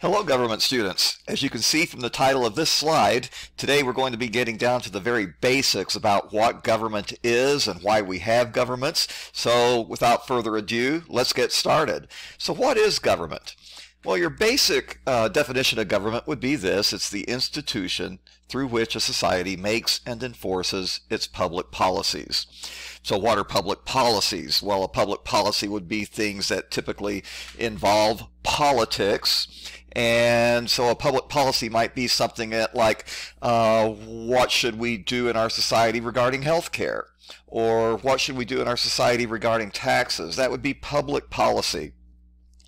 Hello, government students. As you can see from the title of this slide, today we're going to be getting down to the very basics about what government is and why we have governments. So without further ado, let's get started. So what is government? Well, your basic definition of government would be this. It's the institution through which a society makes and enforces its public policies. So what are public policies? Well, a public policy would be things that typically involve politics. And so a public policy might be something that like, what should we do in our society regarding health care? Or what should we do in our society regarding taxes? That would be public policy.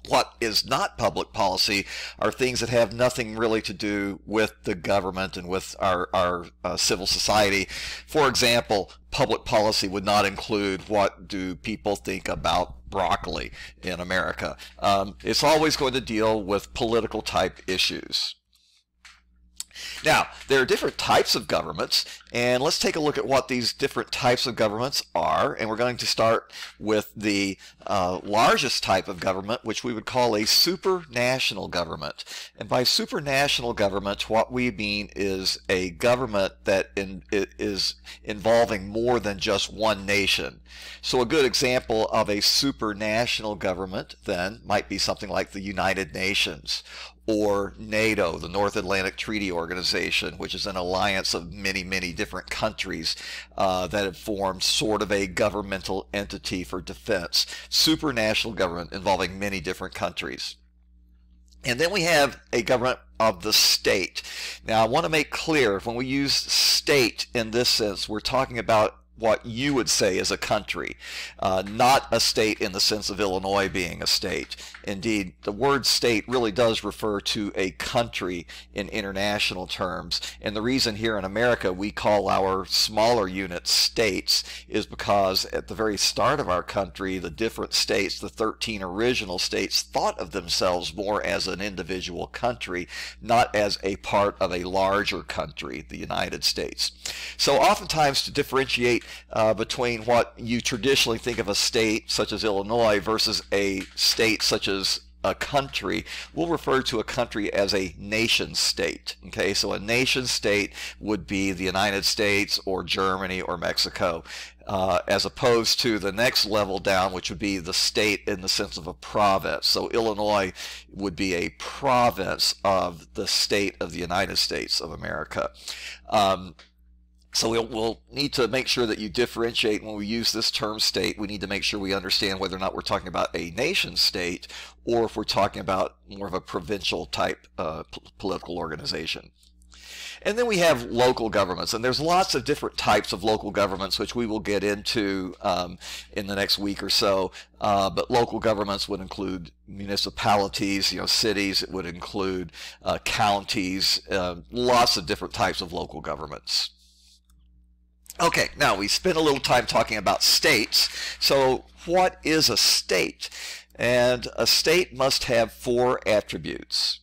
What is not public policy are things that have nothing really to do with the government and with our civil society. For example, public policy would not include what do people think about broccoli in America. It's always going to deal with political type issues. Now, there are different types of governments, and let's take a look at what these different types of governments are. And we're going to start with the largest type of government, which we would call a supranational government. And by supranational government, what we mean is a government that is involving more than just one nation. So a good example of a supranational government then might be something like the United Nations, or NATO, the North Atlantic Treaty Organization, which is an alliance of many different countries that have formed sort of a governmental entity for defense. Supranational government involving many different countries. And then we have a government of the state. Now, I want to make clear, when we use state in this sense, we're talking about what you would say is a country, not a state in the sense of Illinois being a state. Indeed, the word state really does refer to a country in international terms. And the reason here in America we call our smaller units states is because at the very start of our country, the different states, the 13 original states, thought of themselves more as an individual country, not as a part of a larger country, the United States. So oftentimes, to differentiate between what you traditionally think of a state such as Illinois versus a state such as a country, we'll refer to a country as a nation state. Okay, so a nation state would be the United States or Germany or Mexico, as opposed to the next level down, which would be the state in the sense of a province. So Illinois would be a province of the state of the United States of America. So we'll need to make sure that you differentiate when we use this term state. We need to make sure we understand whether or not we're talking about a nation state or if we're talking about more of a provincial type political organization. And then we have local governments, and there's lots of different types of local governments which we will get into in the next week or so. But local governments would include municipalities, cities. It would include counties, lots of different types of local governments. Okay, now we spent a little time talking about states. So what is a state? And a state must have 4 attributes.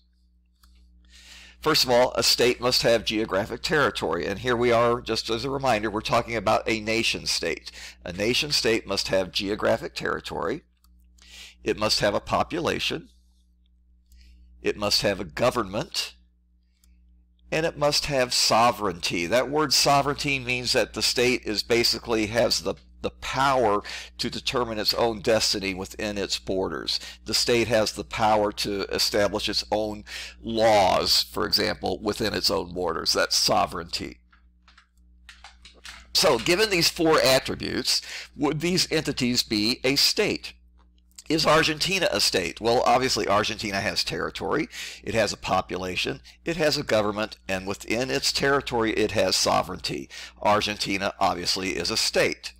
First of all, a state must have geographic territory. And here we are, just as a reminder, we're talking about a nation state. A nation state must have geographic territory. It must have a population. It must have a government. And it must have sovereignty. That word sovereignty means that the state basically has the power to determine its own destiny within its borders. The state has the power to establish its own laws, for example, within its own borders. That's sovereignty. So, given these 4 attributes, would these entities be a state? Is Argentina a state? Well, obviously Argentina has territory, it has a population, it has a government, and within its territory it has sovereignty. Argentina obviously is a state.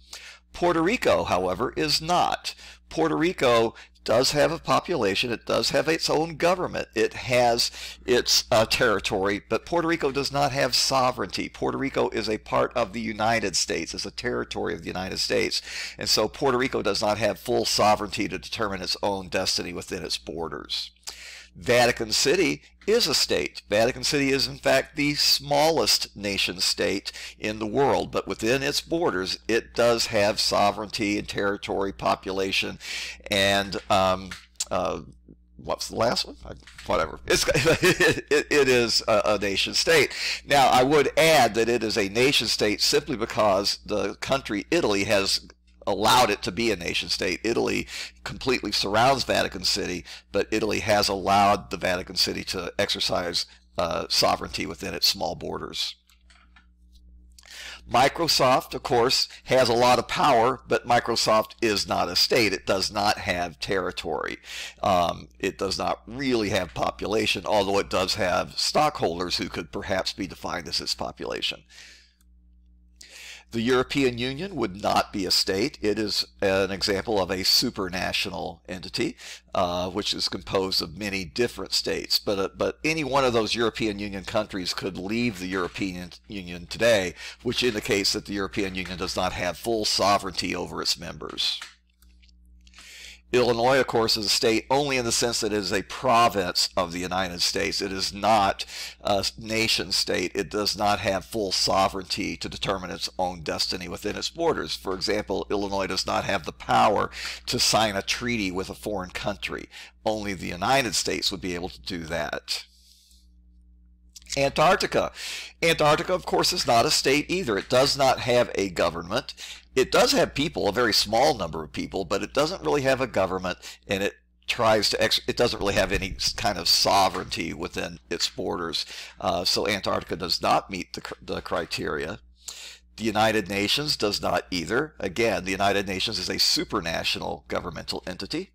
Puerto Rico, however, is not. Puerto Rico does have a population, it does have its own government, it has its territory, but Puerto Rico does not have sovereignty. Puerto Rico is a part of the United States, is a territory of the United States, and so Puerto Rico does not have full sovereignty to determine its own destiny within its borders. Vatican City is a state. Vatican City is in fact the smallest nation state in the world, but within its borders it does have sovereignty and territory, population, and what's the last one? Whatever. It is a nation state. Now, I would add that it is a nation state simply because the country Italy has allowed it to be a nation state. Italy completely surrounds Vatican City, but Italy has allowed the Vatican City to exercise sovereignty within its small borders. Microsoft, of course, has a lot of power, but Microsoft is not a state. It does not have territory. It does not really have population, although it does have stockholders who could perhaps be defined as its population. The European Union would not be a state. It is an example of a supranational entity, which is composed of many different states. But any one of those European Union countries could leave the European Union today, which indicates that the European Union does not have full sovereignty over its members. Illinois, of course, is a state only in the sense that it is a province of the United States. It is not a nation state. It does not have full sovereignty to determine its own destiny within its borders. For example, Illinois does not have the power to sign a treaty with a foreign country. Only the United States would be able to do that. Antarctica. Antarctica, of course, is not a state either. It does not have a government. It does have people, a very small number of people, but it doesn't really have a government, and it doesn't really have any kind of sovereignty within its borders. So Antarctica does not meet the criteria. The United Nations does not either. Again, the United Nations is a supranational governmental entity.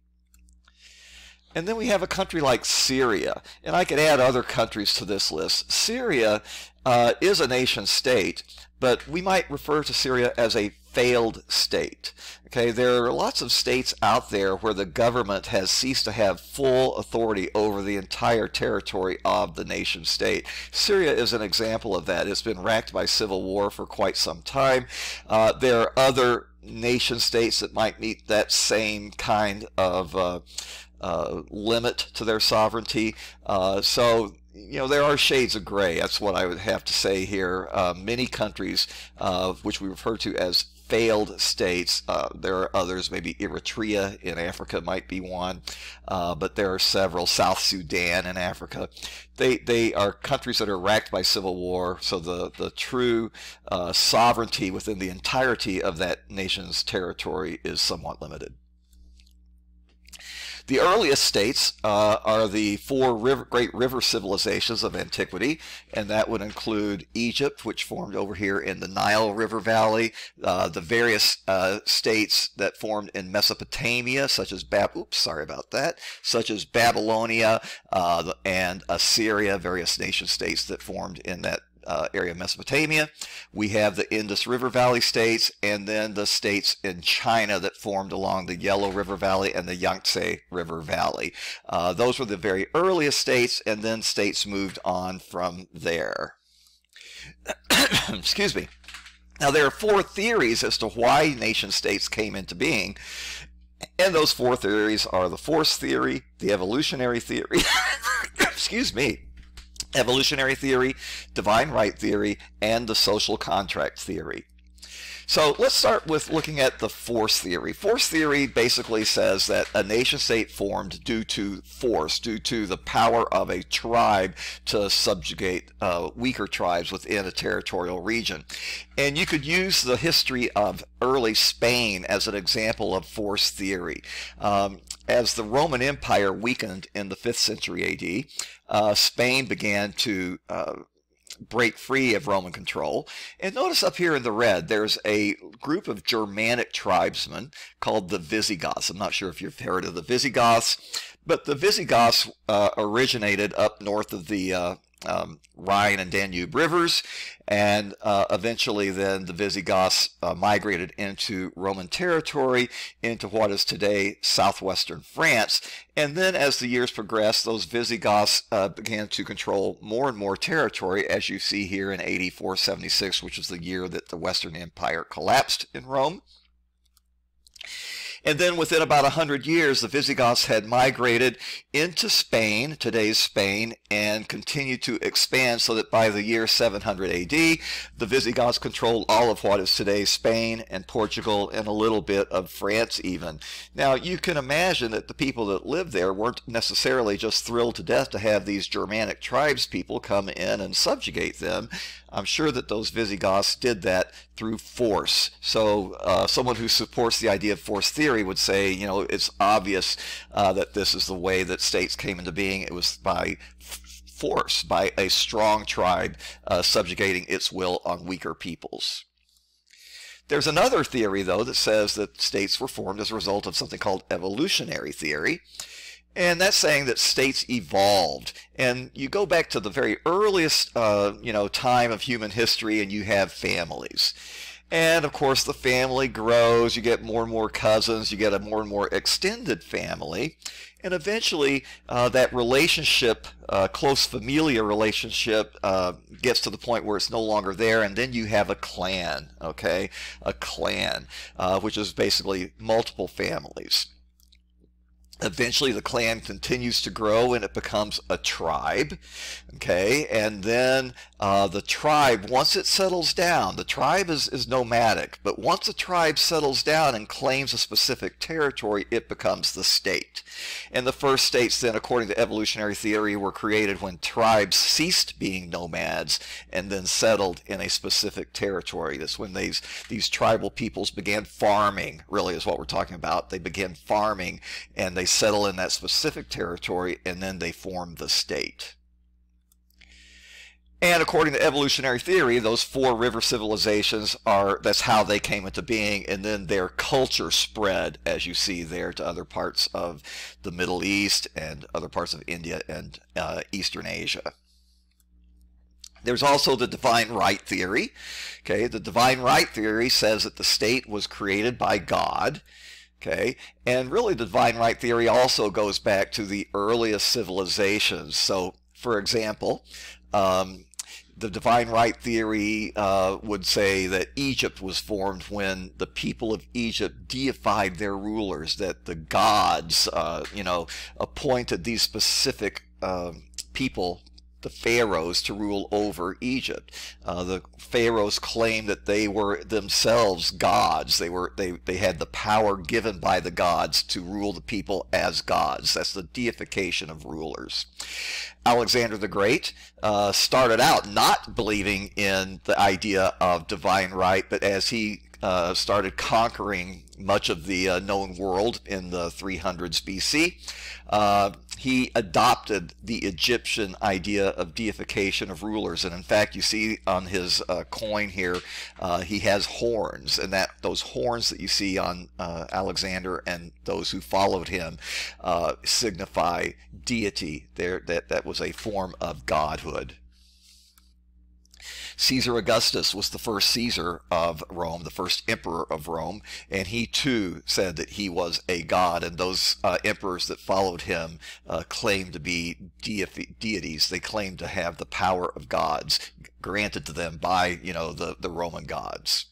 And then we have a country like Syria, and I could add other countries to this list. Syria is a nation state, but we might refer to Syria as a failed state. Okay, there are lots of states out there where the government has ceased to have full authority over the entire territory of the nation state. Syria is an example of that. It's been racked by civil war for quite some time. There are other nation states that might meet that same kind of limit to their sovereignty. So, you know, there are shades of gray. That's what I would have to say here. Many countries, which we refer to as failed states, there are others, maybe Eritrea in Africa might be one, but there are several. South Sudan in Africa. They are countries that are racked by civil war, so the true sovereignty within the entirety of that nation's territory is somewhat limited. The earliest states are the four great river civilizations of antiquity, and that would include Egypt, which formed over here in the Nile River Valley, the various states that formed in Mesopotamia, such as such as Babylonia and Assyria, various nation states that formed in that area of Mesopotamia. We have the Indus River Valley states, and then the states in China that formed along the Yellow River Valley and the Yangtze River Valley. Those were the very earliest states, and then states moved on from there. Excuse me. Now, there are four theories as to why nation states came into being, and those four theories are the force theory, the evolutionary theory, excuse me, evolutionary theory, divine right theory, and the social contract theory. So let's start with looking at the force theory. Force theory basically says that a nation state formed due to force, due to the power of a tribe to subjugate weaker tribes within a territorial region. And you could use the history of early Spain as an example of force theory. As the Roman Empire weakened in the 5th century AD, Spain began to break free of Roman control. And notice up here in the red, there's a group of Germanic tribesmen called the Visigoths. I'm not sure if you've heard of the Visigoths, but the Visigoths originated up north of the Rhine and Danube rivers, and eventually then the Visigoths migrated into Roman territory, into what is today southwestern France. And then as the years progressed, those Visigoths began to control more and more territory, as you see here in AD 476, which is the year that the Western Empire collapsed in Rome. And then within about 100 years, the Visigoths had migrated into Spain, today's Spain, and continued to expand so that by the year 700 AD, the Visigoths controlled all of what is today Spain and Portugal and a little bit of France even. Now, you can imagine that the people that lived there weren't necessarily just thrilled to death to have these Germanic tribes people come in and subjugate them. I'm sure that those Visigoths did that through force. So someone who supports the idea of force theory would say, you know, it's obvious that this is the way that states came into being. It was by force, by a strong tribe subjugating its will on weaker peoples. There's another theory, though, that says that states were formed as a result of something called evolutionary theory. And that's saying that states evolved. And you go back to the very earliest, time of human history, and you have families. And of course, the family grows. You get more and more cousins. You get a more and more extended family. And eventually, that relationship, close familial relationship, gets to the point where it's no longer there. And then you have a clan, okay? A clan, which is basically multiple families. Eventually, the clan continues to grow and it becomes a tribe, okay? And then the tribe, once it settles down, the tribe is nomadic, but once a tribe settles down and claims a specific territory, it becomes the state. And the first states then, according to evolutionary theory, were created when tribes ceased being nomads and then settled in a specific territory. That's when these tribal peoples began farming, really is what we're talking about. They began farming and they settle in that specific territory, and then they form the state. And according to evolutionary theory, those 4 river civilizations that's how they came into being, and then their culture spread, as you see there, to other parts of the Middle East and other parts of India and Eastern Asia. There's also the divine right theory. Okay, the divine right theory says that the state was created by God. Okay, and really the divine right theory also goes back to the earliest civilizations. So, for example, the divine right theory would say that Egypt was formed when the people of Egypt deified their rulers, that the gods, appointed these specific people, the pharaohs, to rule over Egypt. The pharaohs claimed that they were themselves gods. They had the power given by the gods to rule the people as gods. That's the deification of rulers. Alexander the Great started out not believing in the idea of divine right, but as he started conquering much of the known world in the 300s BC, he adopted the Egyptian idea of deification of rulers. And in fact, you see on his coin here, he has horns, and those horns that you see on Alexander and those who followed him signify deity. That was a form of godhood. Caesar Augustus was the first Caesar of Rome, the first emperor of Rome, and he too said that he was a god, and those emperors that followed him claimed to be deities. They claimed to have the power of gods granted to them by, the Roman gods.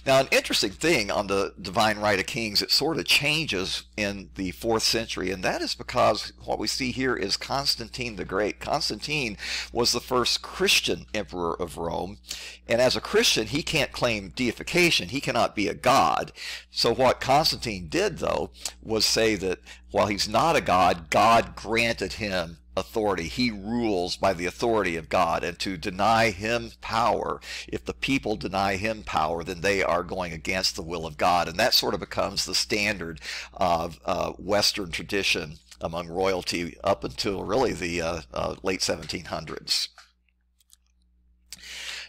Now, an interesting thing on the divine right of kings, it sort of changes in the 4th century, and that is because what we see here is Constantine the Great. Constantine was the first Christian emperor of Rome, and as a Christian, he can't claim deification. He cannot be a god. So what Constantine did, though, was say that while he's not a god, God granted him authority. He rules by the authority of God, and to deny him power, if the people deny him power, then they are going against the will of God, and that sort of becomes the standard of Western tradition among royalty up until really the late 1700s.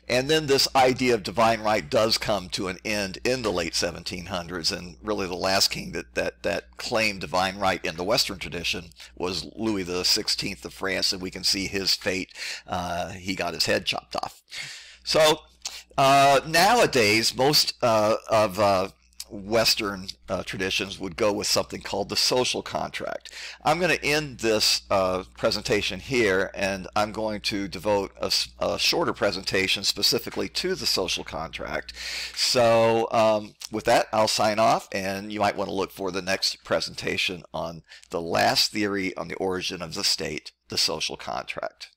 And then this idea of divine right does come to an end in the late 1700s, and really the last king that claimed divine right in the Western tradition was Louis XVI of France, and we can see his fate. He got his head chopped off. So nowadays, most of Western traditions would go with something called the social contract. I'm going to end this presentation here, and I'm going to devote a shorter presentation specifically to the social contract. So with that, I'll sign off, and you might want to look for the next presentation on the last theory on the origin of the state, the social contract.